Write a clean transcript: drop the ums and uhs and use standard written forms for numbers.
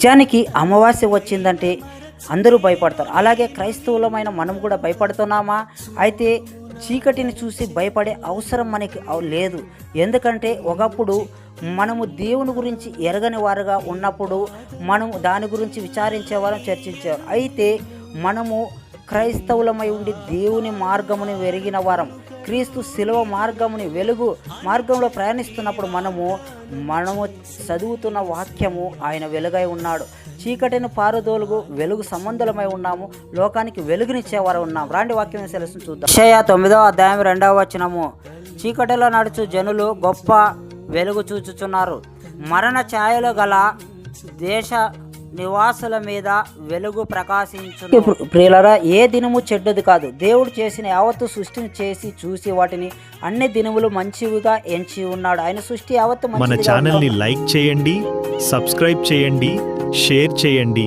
నిజానికి అమావాస్య వచ్చిందంటే అందరూ భయపడతారు. అలాగే క్రైస్తవులమైన మనం కూడా భయపడుతున్నామా? అయితే చీకటిని చూసి భయపడే అవసరం మనకి లేదు. ఎందుకంటే ఒకప్పుడు మనము దేవుని గురించి ఎరగని వారుగా ఉన్నప్పుడు మనము దాని గురించి విచారించేవారం, చర్చించేవారు. అయితే మనము క్రైస్తవులమై ఉండి దేవుని మార్గముని వెరిగిన వారం, క్రీస్తు శిలువ మార్గముని వెలుగు మార్గంలో ప్రయాణిస్తున్నప్పుడు మనము చదువుతున్న వాక్యము ఆయన వెలుగై ఉన్నాడు. చీకటిని పారదోలుగు వెలుగు సంబంధులమై ఉన్నాము, లోకానికి వెలుగునిచ్చేవారు ఉన్నాం. రాండి వాక్యం సెలవును చూద్దాం. యెషయా 9వ అధ్యాయం 2వ వచనము. చీకటిలో నడుచు జనులు గొప్ప వెలుగు చూచుచున్నారు, మరణ ఛాయలు గల దేశ నివాసుల మీద వెలుగు ప్రకాశించును. ప్రియులారా, ఏ దినము చెడ్డది కాదు. దేవుడు చేసిన యావత్తు సృష్టిని చేసి చూసి వాటిని అన్ని దినములు మంచివిగా ఎంచి ఉన్నాడు. ఆయన సృష్టి యావత్తు మన ఛానల్ని లైక్ చేయండి, సబ్స్క్రైబ్ చేయండి, షేర్ చేయండి.